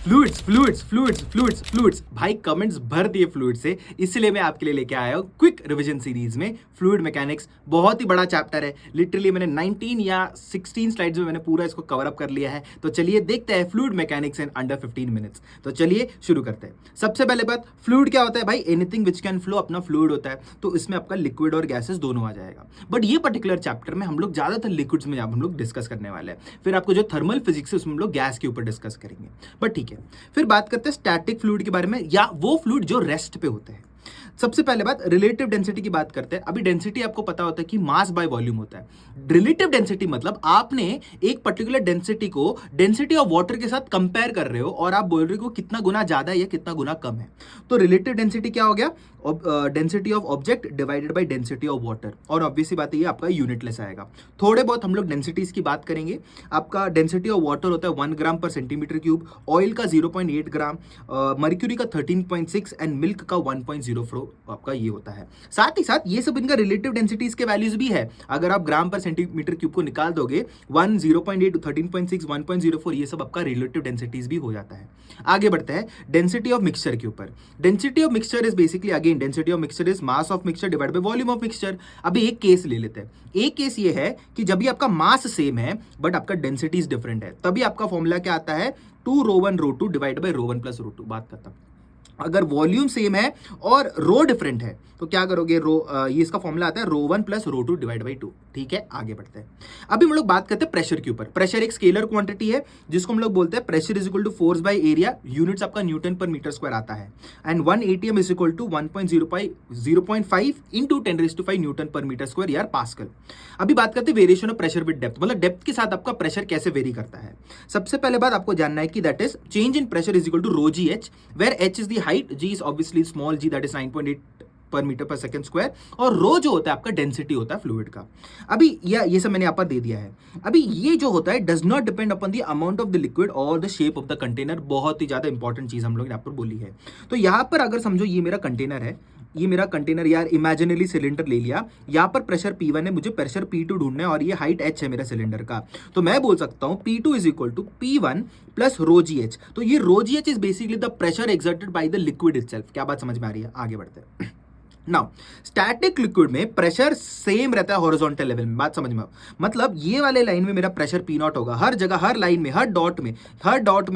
Fluids fluids fluids fluids fluids भाई comments भर दिए फ्लूइड से, इसलिए मैं आपके लिए लेके आया हूँ क्विक रिवीजन सीरीज में फ्लूइड मैकेनिक्स। बहुत ही बड़ा चैप्टर है, लिटरली मैंने 19 या 16 स्लाइड्स में मैंने पूरा इसको कवर अप कर लिया है। तो चलिए देखते हैं fluid mechanics in under 15 minutes. तो चलिए शुरू करते हैं। सबसे पहले बात, फ्लूइड क्या होता है भाई? एनीथिंग विच कैन फ्लो अपना फ्लूइड होता है। तो इसमें आपका लिक्विड और गैसेस दोनों आ जाएगा, बट ये पर्टिकुलर चैप्टर में हम लोग ज्यादातर लिक्विड्स में हम लोग डिस्कस करने वाले हैं। फिर आपको जो थर्मल फिजिक्स है उसमें हम लोग गैस के ऊपर डिस्कस करेंगे, बट ठीक है। फिर बात करते हैं स्टैटिक फ्लूइड के बारे में, या वो फ्लूइड जो रेस्ट पे होते हैं। सबसे पहले बात, रिलेटिव डेंसिटी की बात करते हैं। अभी डेंसिटी आपको पता होता है कि मास बाय वॉल्यूम होता है। रिलेटिव डेंसिटी मतलब आपने एक पर्टिकुलर डेंसिटी को डेंसिटी ऑफ वाटर के साथ कंपेयर कर रहे हो और आप बोल रहे हो कितना गुना ज्यादा है या कितना गुना कम है। तो रिलेटिव डेंसिटी क्या हो गया? Density of object divided by density of water. और ऑब्वियसली बात है ये आपका यूनिटलेस आएगा। थोड़े बहुत हम लोग डेंसिटीज की बात करेंगे। आपका डेंसिटी ऑफ वाटर होता है 1 ग्राम पर सेंटीमीटर क्यूब, ऑयल का 0.8 ग्राम, मर्क्यूरी का 13.6 एंड मिल्क का 1.04 आपका ये होता है। साथ ही साथ ये सब इनका रिलेटिव डेंसिटीज के वैल्यूज भी है। अगर आप ग्राम पर सेंटीमीटर क्यूब को निकाल दोगे 1, 0.8, 13.6, 1.04 ये सब आपका रिलेटिव डेंसिटीज भी हो जाता है। आगे बढ़ते हैं डेंसिटी ऑफ मिक्सचर के ऊपर। Density of mixture is basically again density of mixture is mass of mixture divide by volume of mixture. अभी एक केस ले लेते हैं। एक केस ये है कि जब भी आपका मास सेम है बट आपका डेंसिटीज डिफरेंट है, तभी आपका फॉर्मूला क्या आता है? 2 rho 1 rho 2 divide by rho 1 plus rho 2। बात करता हूं, अगर वॉल्यूम सेम है और रो डिफरेंट है तो क्या करोगे? ये इसका फॉर्मूला आता है रो 1 प्लस रो 2 डिवाइड बाई 2। ठीक है, आगे बढ़ते हैं। अभी हम लोग बात करते हैं प्रेशर के ऊपर। प्रेशर एक स्केलर क्वांटिटी है जिसको हम लोग बोलते हैं pressure is equal to force by area. Units आपका न्यूटन पर मीटर स्क्वायर आता है। And 1 ATM is equal to 0.5 into 10⁵ newton per metre square यार पास्कल। अभी बात करते हैं variation of pressure with depth, मतलब डेप्थ के साथ आपका प्रेशर कैसे वेरी करता है। सबसे पहले बात आपको जानना है कि that is change in pressure is equal to rho g h, where h is the height, g is obviously small g that is 9.8 पर मीटर पर सेकंड स्क्वायर, और रो जो होता है आपका डेंसिटी होता है फ्लूइड का। अभी ये सब मैंने यहाँ पर दे दिया है। अभी ये जो होता है does not depend upon the amount of the liquid और the shape of the container. बहुत ही ज्यादा इंपॉर्टेंट चीज हम लोग यहाँ पर बोली है। तो यहाँ पर अगर समझो ये मेरा कंटेनर है, ये मेरा कंटेनर यार इमेजिनरी सिलेंडर ले लिया, यहाँ पर प्रेशर P1 है, मुझे प्रेशर P2 ढूंढना है और ये हाइट h है मेरा सिलेंडर का। तो मैं बोल सकता हूँ P2 is equal to P1 plus rho g h. तो ये rho g h is basically the pressure exerted by the liquid itself. क्या बात समझ में आ रही है? आगे बढ़ते हैं। नाउ स्टैटिक लिक्विड में प्रेशर सेम रहता है हॉरिजॉन्टल लेवल में। बात समझ में आओ, मतलब ये वाले लाइन में मेरा प्रेशर P0 होगा, हर जगह हर लाइन में हर डॉट में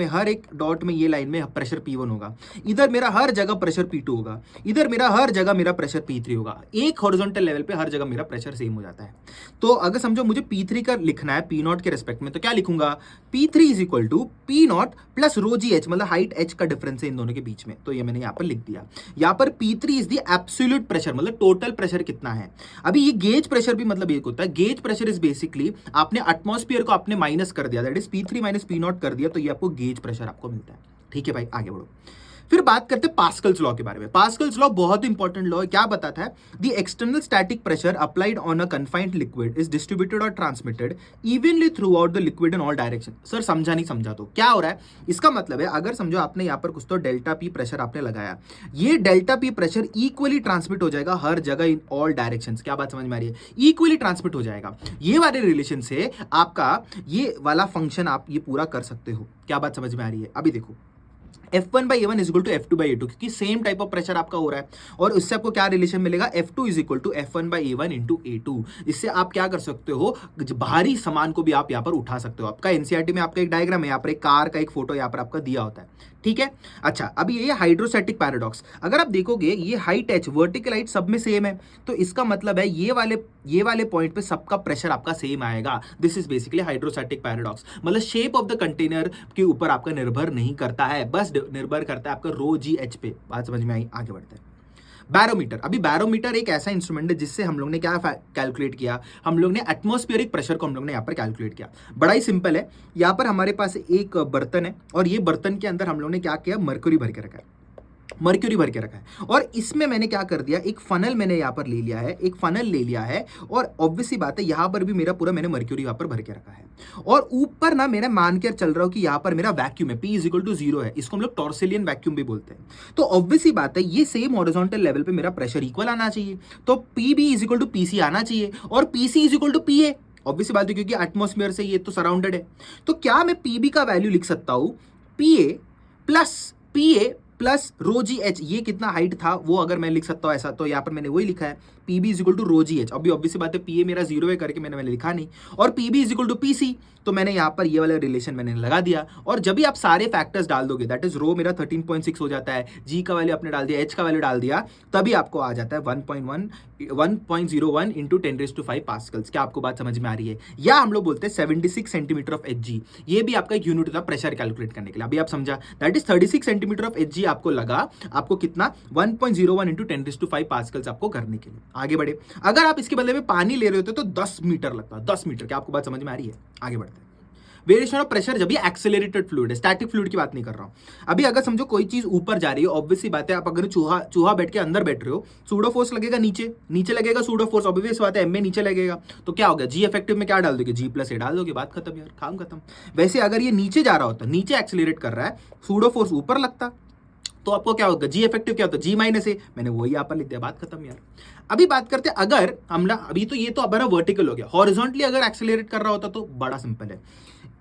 हर एक डॉट में ये लाइन में प्रेशर P1 होगा। इधर मेरा हर जगह प्रेशर P2 होगा, इधर मेरा हर जगह मेरा प्रेशर P3 होगा। एक हॉरिजॉन्टल लेवल पे हर जगह मेरा प्रेशर सेम हो जाता है। तो अगर समझो मुझे P3 का लिखना है P0 के रेस्पेक्ट में, तो क्या लिखूंगा? P3 is equal to P0 plus rho g h, मतलब हाइट h का डिफरेंस है इन दोनों के बीच में। तो ये मैंने यहाँ पर लिख दिया। यहाँ पर P3 is the absolute pressure, मतलब टोटल प्रेशर कितना है। अभी ये गेज प्रेशर भी मतलब एक होता है। गेज प्रेशर इज बेसिकली आपने एटमॉस्फेयर को आपने माइनस कर दिया, that is P3 minus P0 कर दिया, तो ये आपको गेज प्रेशर आपको मिलता है। ठीक है भाई, आगे बढ़ो। फिर बात करते हैं पास्कल्स लॉ के बारे में। पास्कल्स लॉ बहुत इंपॉर्टेंट लॉ है। क्या बताता है? The external static pressure applied on a confined liquid is distributed और transmitted evenly throughout the liquid in all direction. Sir समझा नहीं समझा तो क्या हो रहा है? इसका मतलब है अगर समझो आपने यहाँ पर कुछ तो डेल्टा पी प्रेशर आपने लगाया, ये delta P pressure equally transmit हो जाएगा हर जगह इन ऑल डायरेक्शन। क्या बात समझ में आ रही है? इक्वली ट्रांसमिट हो जाएगा। ये वाले रिलेशन से आपका ये वाला फंक्शन आप ये पूरा कर सकते हो। क्या बात समझ में आ रही है? अभी देखो F1 by A1 is equal to F2 by A2, क्योंकि सेम टाइप ऑफ प्रेशर आपका हो रहा है। और इससे आपको क्या रिलेशन मिलेगा? F2 is equal to F1 by A1 into A2। इससे आप क्या कर सकते हो? भारी सामान को भी आप यहाँ पर उठा सकते हो। आपका एनसीईआरटी में आपका एक डायग्राम है, यहाँ पर एक कार का एक फोटो यहाँ पर आपका दिया होता है। ठीक है, अच्छा अभी ये हाइड्रोस्टैटिक पैराडॉक्स, अगर आप देखोगे ये हाइट h वर्टिकल हाइट सब में सेम है, तो इसका मतलब है ये वाले पॉइंट पे सबका प्रेशर आपका सेम आएगा। This is basically hydrostatic paradox, मतलब शेप ऑफ द कंटेनर के ऊपर आपका निर्भर नहीं करता है, बस निर्भर करता है आपका रो जी एच पे। बात समझ में आई? आगे बढ़ते हैं। बैरोमीटर। अभी बैरोमीटर एक ऐसा इंस्ट्रूमेंट है जिससे हम लोग ने क्या कैलकुलेट किया? हम लोग ने एटमॉस्फेरिक प्रेशर को हम लोग ने यहाँ पर कैलकुलेट किया। बड़ा ही सिंपल है। यहाँ पर हमारे पास एक बर्तन है और ये बर्तन के अंदर हम लोग ने क्या किया? मर्क्यूरी भर के रखा है। और इसमें मैंने क्या कर दिया? एक फनल मैंने यहाँ पर ले लिया है और ऑब्वियसली बात है यहाँ पर भी मेरा पूरा मैंने मर्क्यूरी यहाँ पर भर के रखा है। और ऊपर ना मैंने मान कर चल रहा हूँ कि यहाँ पर मेरा वैक्यूम है, P इज इक्वल टू 0 है। इसको हम लोग टॉर्सिलियन वैक्यूम भी बोलते हैं। तो ऑब्वियसली बात है ये सेम हॉरिजॉन्टल लेवल पे मेरा प्रेशर इक्वल आना चाहिए। तो PB is equal to PC आना चाहिए और PC is equal to PA। Obviously बात है क्योंकि एटमॉस्फेयर से ये तो सराउंडेड है। तो क्या मैं PB का वैल्यू लिख सकता हूँ? PA plus P A plus rho g H, ये कितना हाइट था वो अगर मैं लिख सकता हूँ ऐसा, तो यहाँ पर मैंने वही लिखा है P B is equal to rho g h. अभी ऑब्वियसली बात है पी ए मेरा 0 है करके मैंने लिखा नहीं, और P B is equal to P C, तो मैंने यहाँ पर ये वाला रिलेशन मैंने लगा दिया। और जब भी आप सारे फैक्टर्स डाल दोगे, दैट इज रो मेरा 13.6 हो जाता है, जी का वैल्यू आपने डाल दिया, एच का वैल्यू डाल दिया, तभी आपको आ जाता है 1.01 इंटू 10⁵ पास्कल्स। क्या आपको बात समझ में आ रही है? या हम लोग बोलते हैं 76 सेंटीमीटर ऑफ एच जी, ये भी आपका एक यूनिट होता है प्रेशर कैलकुलेट करने के लिए। अभी आप समझा, that is 36 centimetre of H G आपको लगा, आपको कितना 1.01 इंटू 10⁵ पास्कल्स आपको करने के लिए। आगे बढ़े, अगर आप इसके बदले में पानी ले रहे होते तो 10 मीटर लगता, 10 मीटर। क्या आपको बात समझ में आ रही है? आगे बढ़ते हैं। वेरिएशन ऑफ प्रेशर जब भी एक्सेलरेटेड फ्लूइड है, स्टैटिक फ्लूइड की बात नहीं कर रहा हूं। अभी अगर समझो कोई चीज ऊपर जा रही है, ऑब्वियसली बात है, आप अगर चूहा बैठ के अंदर बैठ रहे हो, सूडो फोर्स लगेगा नीचे लगेगा सूडो फोर्स, ऑब्वियस बात है एम में नीचे लगेगा, तो क्या होगा, जी इफेक्टिव में क्या डाल दोगे, जी प्लस ए डाल दोगे, बात खत्म यार, काम खत्म। वैसे अगर ये नीचे जा रहा होता, नीचे एक्सेलरेट कर रहा है, सूडो फोर्स ऊपर लगता, तो आपको क्या होगा, जी इफेक्टिव क्या होता है, जी माइनस ए, मैंने वही यहाँ पर लिख दिया, बात खत्म यार। अभी बात करते हैं, अगर हमला, अभी तो ये तो हमारा वर्टिकल हो गया, हॉरिजॉन्टली अगर एक्सेलरेट कर रहा होता तो बड़ा सिंपल है।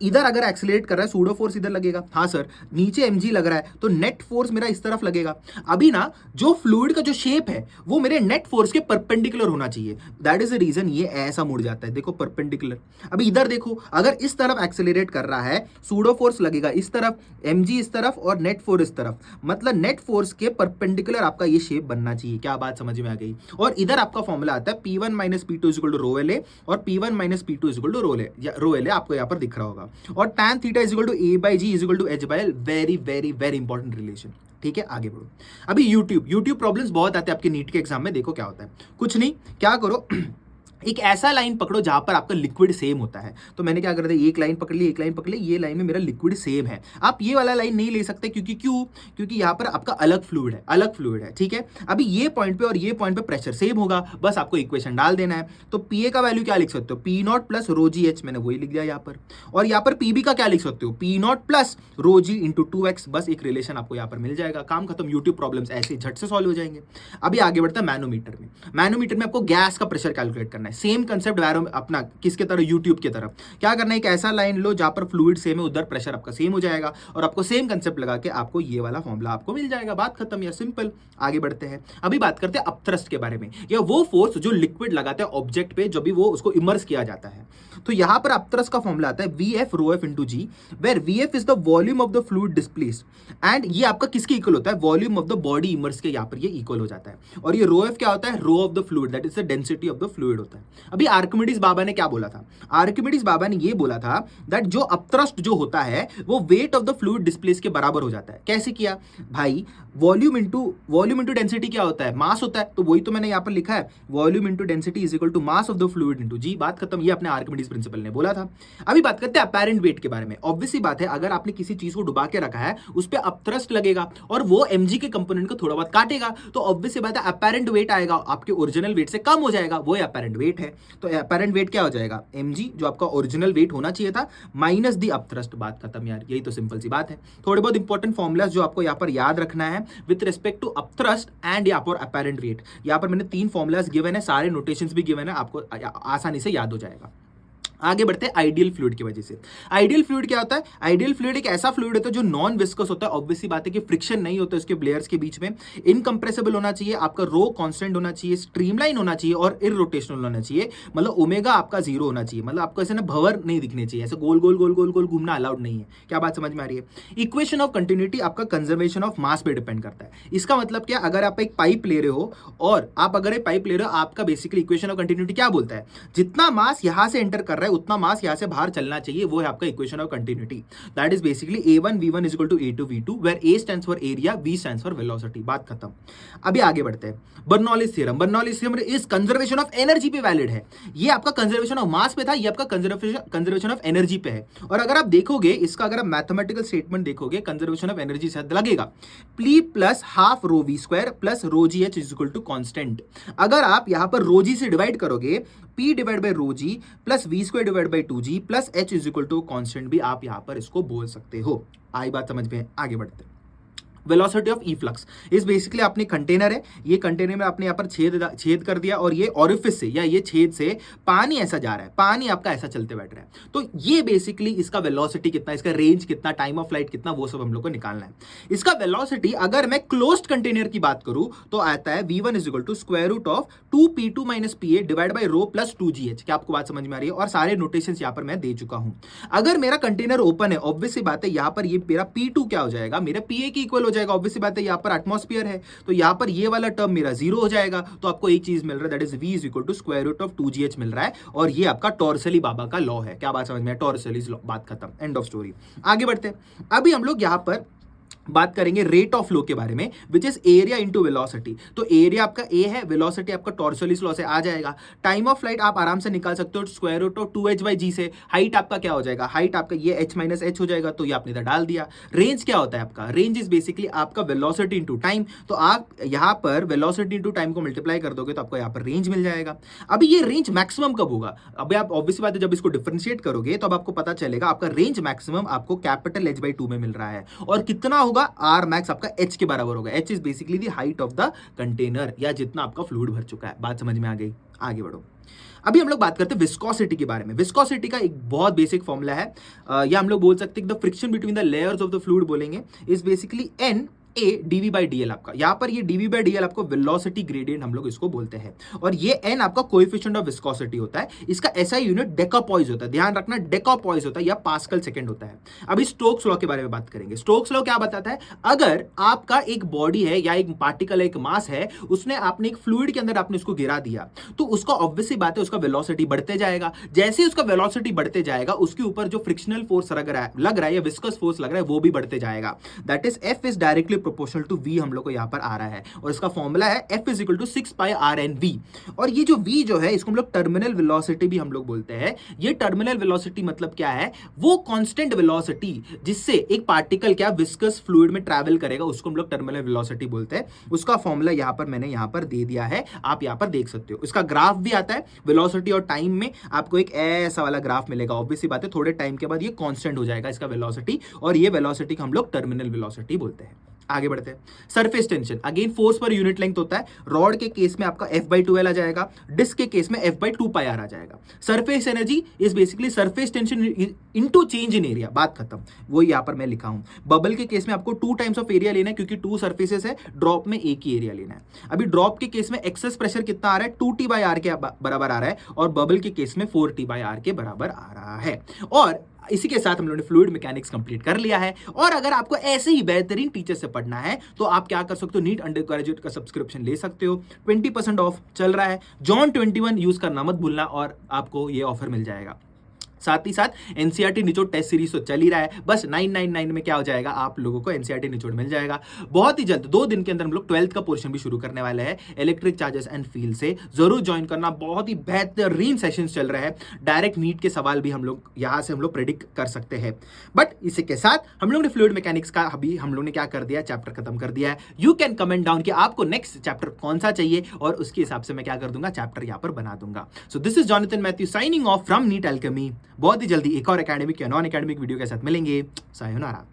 इधर अगर एक्सेलरेट कर रहा है, सूडो फोर्स इधर लगेगा, हाँ सर, नीचे एमजी लग रहा है, तो नेट फोर्स मेरा इस तरफ लगेगा। अभी ना जो फ्लूइड का जो शेप है वो मेरे नेट फोर्स के परपेंडिकुलर होना चाहिए, दैट इज द रीजन ये ऐसा मुड़ जाता है, देखो परपेंडिकुलर। अभी इधर देखो, अगर इस तरफ एक्सेलरेट कर रहा है, सूडो फोर्स लगेगा इस तरफ, एमजी इस तरफ और नेट फोर्स इस तरफ, मतलब नेट फोर्स के परपेंडिकुलर आपका ये शेप बनना चाहिए। क्या बात समझ में आ गई? और इधर आपका फॉर्मूला आता है P1 minus P2 is equal to rho l a, और P1 minus P2 is equal to rho l a आपको यहाँ पर दिख रहा होगा, और tan theta is equal to a by g is equal to h by l, very very very important relation. ठीक है, आगे बढ़ो। अभी यूट्यूब प्रॉब्लम्स बहुत आते हैं आपके नीट के एग्जाम में, देखो क्या होता है, कुछ नहीं, क्या करो एक ऐसा लाइन पकड़ो जहां पर आपका लिक्विड सेम होता है। तो मैंने क्या कर दिया, एक लाइन पकड़ ली, ये लाइन में मेरा लिक्विड सेम है। आप ये वाला लाइन नहीं ले सकते, क्योंकि यहां पर आपका अलग फ्लूइड है, ठीक है। अभी ये पॉइंट पे और ये पॉइंट पे प्रेशर सेम होगा, बस आपको इक्वेशन डाल देना है। तो पी ए का वैल्यू क्या लिख सकते हो, P naught plus rho g H, मैंने वही लिख दिया यहाँ पर। और यहाँ पर पी बी का क्या लिख सकते हो, P naught plus rho g into 2x, बस एक रिलेशन आपको यहाँ पर मिल जाएगा, काम खत्म। यूट्यूब प्रॉब्लम्स ऐसे झट से सॉल्व हो जाएंगे। अभी आगे बढ़ता है मैनोमीटर में आपको गैस का प्रेशर कैलकुलेट करना है, सेम कंसेप्ट अपना किसके तरह, यूट्यूब की तरफ। क्या करना है, एक ऐसा लाइन लो जहां पर फ्लूइड सेम है, उधर प्रेशर आपका सेम हो जाएगा, और आपको सेम कंसेप्ट लगा के आपको ये वाला फॉर्मूला आपको मिल जाएगा, बात खत्म या सिंपल। आगे बढ़ते हैं, अभी बात करते हैं अपथ्रस्ट के बारे में, या वो फोर्स जो लिक्विड लगाते हैं ऑब्जेक्ट पे जब भी वो उसको इमर्स किया जाता है। तो यहां पर अपथ्रस्ट का फॉर्मूला आता है V F rho F into g, where V F is the volume of the fluid displaced, and ये आपका किसके इक्वल होता है, volume of the body immerse के, यहाँ पर ये इक्वल हो जाता है। और ये रो एफ क्या होता है, rho of the fluid, that is the density of the fluid होता है। अभी आर्किमिडीज बाबा ने क्या बोला था, आर्किमिडीज बाबा ने ये बोला था दैट जो अपथ्रस्ट जो होता है वो weight of the fluid displace के बराबर हो जाता है। कैसे किया भाई, वॉल्यूम इंटू डेंसिटी क्या होता है, मास होता है, तो वही तो मैंने यहाँ पर लिखा है, volume into density is equal to mass of the fluid into g, बात खत्म। ये अपने आर्किमिडीज प्रिंसिपल ने बोला था। अभी बात करते हैं अपैरेंट वेट के बारे में। ऑब्वियसली बात है, अगर आपने किसी चीज को डुबा के रखा है, उस पर अपथ्रस्ट लगेगा और वो एमजी के कंपोनेंट को थोड़ा बहुत काटेगा, तो ऑब्वियसली बात है अपैरेंट वेट आएगा, आपके ओरिजिनल वेट से कम हो जाएगा, वो अपैरेंट वेट है। तो अपैरेंट वेट क्या हो जाएगा, mg जो आपका ओरिजिनल वेट होना चाहिए था, माइनस दी अपथ्रस्ट, बात खत्म यार, यही तो सिंपल सी बात है। थोड़े बहुत इंपॉर्टेंट फॉर्मुलाज जो आपको यहाँ पर याद रखना है with respect to upthrust and यहाँ पर अपैरेंट वेट। यहाँ पर मैंने 3 फॉर्मुलाज गिवन है, सारे नोटेशंस भी गिवन है, आपको आसानी से याद हो जाएगा। आगे बढ़ते हैं आइडियल फ्लूइड की वजह से। आइडियल फ्लूइड क्या होता है, आइडियल फ्लूइड एक ऐसा फ्लूइड होता है जो नॉन विस्कस होता है। ऑब्वियसली बात है कि फ्रिक्शन नहीं होता इसके लेयर्स के बीच में, इनकंप्रेसिबल होना चाहिए, आपका रो कांस्टेंट होना चाहिए, स्ट्रीमलाइन होना चाहिए और इररोटेशनल होना चाहिए, मतलब ओमेगा आपका 0 होना चाहिए, मतलब आपको ऐसे ना भंवर नहीं दिखने चाहिए, ऐसे गोल गोल गोल गोल गोल घूमना अलाउड नहीं है। क्या बात समझ में आ रही है? इक्वेशन ऑफ कंटिन्यूटी आपका कंजर्वेशन ऑफ मास पे डिपेंड करता है। इसका मतलब क्या, अगर आप एक पाइप ले रहे हो और आपका बेसिकली इक्वेशन ऑफ कंटिन्यूटी क्या बोलता है, जितना मास यहां से एंटर कर रहा है उतना मास यहां से बाहर चलना चाहिए, वो है आपका equation of continuity. That is basically a1 v1 is equal to a2 v2 where a stands for area, v stands for velocity, बात खत्म। अभी आगे बढ़ते हैं, Bernoulli's theorem is conservation of energy पे वैलिड है। ये आपका कंजर्वेशन ऑफ मास पे था, ये आपका कंजर्वेशन ऑफ एनर्जी पे है। और अगर आप देखोगे इसका, अगर आप मैथमेटिकल स्टेटमेंट देखोगे, कंजर्वेशन ऑफ एनर्जी से लगेगा प्ली plus half rho v square plus rho g h is equal to constant. अगर आप यहां पर रो जी से डिवाइड करोगे, P divide by rho g plus v square divide by 2g plus h is equal to constant भी आप यहां पर इसको बोल सकते हो। आई बात समझ में? आगे बढ़ते हैं। वेलोसिटी ऑफ इफ्लक्स इस बेसिकली अपने कंटेनर है, ये कंटेनर में आपने यहाँ पर छेद कर दिया और ये ऑरिफिस से या ये छेद से पानी ऐसा जा रहा है, पानी आपका ऐसा चलते बैठ रहा है। तो ये बेसिकली इसका वेलोसिटी कितना, इसका रेंज कितना, टाइम ऑफ फ्लाइट कितना, वो सब हम लोग को निकालना है। इसका वेलोसिटी अगर मैं क्लोज्ड कंटेनर की बात करूं तो आता है v1 is equal to square root of 2p2 minus pa divide by rho plus 2gh। क्या आपको बात समझ में आ रही है? और सारे नोटेशंस यहां पर मैं दे चुका हूं। अगर मेरा कंटेनर ओपन है, ऑब्वियस सी बात है यहां पर ये मेरा p2 क्या हो जाएगा, मेरा pa की इक्वल हो जाएगा। ऑब्वियस सी बात है यहां पर एटमॉस्फेयर है तो यहां पर ये वाला टर्म मेरा जीरो हो जाएगा। तो आपको एक चीज मिल रहा है, that is v is equal to square root of 2gh मिल रहा है। और ये आपका टॉर्सली बाबा का लॉ है। क्या बात समझ में? टॉर्सलीज लॉ, बात खत्म, एंड ऑफ स्टोरी। आगे बढ़ते हैं। अभी हम लोग यहां पर बात करेंगे रेट ऑफ फ्लो के बारे में, which is area into velocity. तो एरिया आपका ए है, वेलोसिटी आपका टॉर्सलिस लॉ से आ जाएगा। टाइम ऑफ फ्लाइट आप आराम से निकाल सकते हो स्क्वायर रूट ऑफ 2h/g से। हाइट आपका क्या हो जाएगा, हाइट आपका ये h माइनस h हो जाएगा, तो ये आपने इधर डाल दिया। रेंज क्या होता है आपका, रेंज इज बेसिकली आपका वेलोसिटी इनटू टाइम। तो आप यहां पर वेलोसिटी इनटू टाइम को मल्टीप्लाई कर दोगे तो आपको यहां पर रेंज मिल जाएगा। अभी ये रेंज मैक्सिमम कब होगा, अभी आप ऑब्वियस बात है जब इसको डिफरेंशिएट करोगे तो अब आपको पता चलेगा आपका रेंज मैक्सिमम आपको कैपिटल h/2 में मिल रहा है। और कितना होगा, r मैक्स आपका h के बराबर होगा। h is basically the height of the container, या जितना आपका फ्लूइड भर चुका है। बात समझ में आ गई? आगे बढ़ो। अभी हम लोग बात करते हैं विस्कोसिटी के बारे में। विस्कोसिटी का एक बहुत बेसिक फॉर्मूला है, या हम लोग बोल सकते हैं the friction between the layers of the fluid बोलेंगे, is basically n a dv/dl। आपका यहां पर ये dv/dl आपको वेलोसिटी ग्रेडियंट हम लोग इसको बोलते हैं। और ये n आपका कोएफिशिएंट ऑफ विस्कोसिटी होता है। इसका SI यूनिट डेकापॉइज होता है, ध्यान रखना, डेकापॉइज होता है या पास्कल सेकंड होता है। अभी स्टोक्स लॉ के बारे में बात करेंगे। स्टोक्स लॉ क्या बताता है, अगर आपका एक बॉडी है या एक पार्टिकल, एक मास है, उसने आपने एक फ्लूइड के अंदर आपने उसको गिरा दिया, तो उसका ऑब्वियस सी बात है उसका वेलोसिटी बढ़ते जाएगा। जैसे उसका वेलोसिटी बढ़ते जाएगा उसके ऊपर जो फ्रिक्शनल फोर्स लग रहा है या विस्कस फोर्स लग रहा है वो भी बढ़ते जाएगा। That is F is directly proportional to V हम लोग को यहां पर आ रहा है। और इसका फॉर्मूला है F is equal to 6 pi RnV। और ये जो V जो है इसको हम लोग टर्मिनल वेलोसिटी भी हम लोग बोलते हैं। ये टर्मिनल वेलोसिटी मतलब क्या है, वो कांस्टेंट वेलोसिटी जिससे एक पार्टिकल क्या विस्कस फ्लूइड में ट्रैवल करेगा उसको हम लोग टर्मिनल वेलोसिटी बोलते हैं। उसका फॉर्मूला यहां पर मैंने यहां पर दे दिया है, आप यहां पर देख सकते हो। इसका ग्राफ भी आता है, वेलोसिटी और टाइम में आपको एक ऐसा वाला ग्राफ मिलेगा। ऑब्वियस सी बात है थोड़े टाइम के बाद ये कांस्टेंट हो जाएगा इसका वेलोसिटी, और ये वेलोसिटी को हम लोग टर्मिनल वेलोसिटी बोलते हैं। आगे बढ़ते हैं। Surface tension, again force per unit length होता है। रॉड के केस में आपका F/2L आ जाएगा, डिस्क के केस में F/2πr आ जाएगा। Surface energy is basically surface tension into change in area, बात खत्म। वो यहां पर मैं लिखा हूं। बबल के केस में आपको 2 टाइम्स ऑफ एरिया लेना है क्योंकि 2 सरफेसेस है, ड्रॉप में एक ही एरिया लेना है। अभी ड्रॉप के केस में एक्सेस प्रेशर कितना आ रहा है, 2T/r के बराबर आ रहा है, और बबल के केस में 4T/r के बराबर आ रहा है। और इसी के साथ हम लोगों ने फ्लूइड मैकेनिक्स कंप्लीट कर लिया है। और अगर आपको ऐसे ही बेहतरीन टीचर से पढ़ना है तो आप क्या कर सकते हो, नीट अंडर ग्रेजुएट का सब्सक्रिप्शन ले सकते हो। 20% ऑफ चल रहा है, जॉन 21 यूज करना मत भूलना और आपको ये ऑफर मिल जाएगा। साथ ही साथ एनसीईआरटी निचोड़ टेस्ट सीरीज तो चल ही रहा है, बस 999 में क्या हो जाएगा, आप लोगों को एनसीईआरटी निचोड़ मिल जाएगा। बहुत ही जल्द 2 दिन के अंदर हम लोग 12th का पोर्शन भी शुरू करने वाले हैं इलेक्ट्रिक चार्जेस एंड फील्ड से। जरूर ज्वाइन करना, बहुत ही बेहतरीन सेशंस चल रहे हैं। डायरेक्ट नीट के सवाल भी हम लोग यहाँ से हम लोग प्रेडिक्ट कर सकते हैं। बट इसी के साथ हम लोग ने फ्लूइड मैकेनिक्स का अभी हम लोग ने क्या कर दिया, चैप्टर खत्म कर दिया है। यू कैन कमेंट डाउन कि आपको नेक्स्ट चैप्टर कौन सा चाहिए और उसके हिसाब से मैं क्या कर दूंगा, चैप्टर यहाँ पर बना दूंगा। So this is Jonathan Matthew signing off from NEET Alchemy. बहुत ही जल्दी एक और एकेडमिक या नॉन एकेडमिक वीडियो के साथ मिलेंगे। सायोनारा।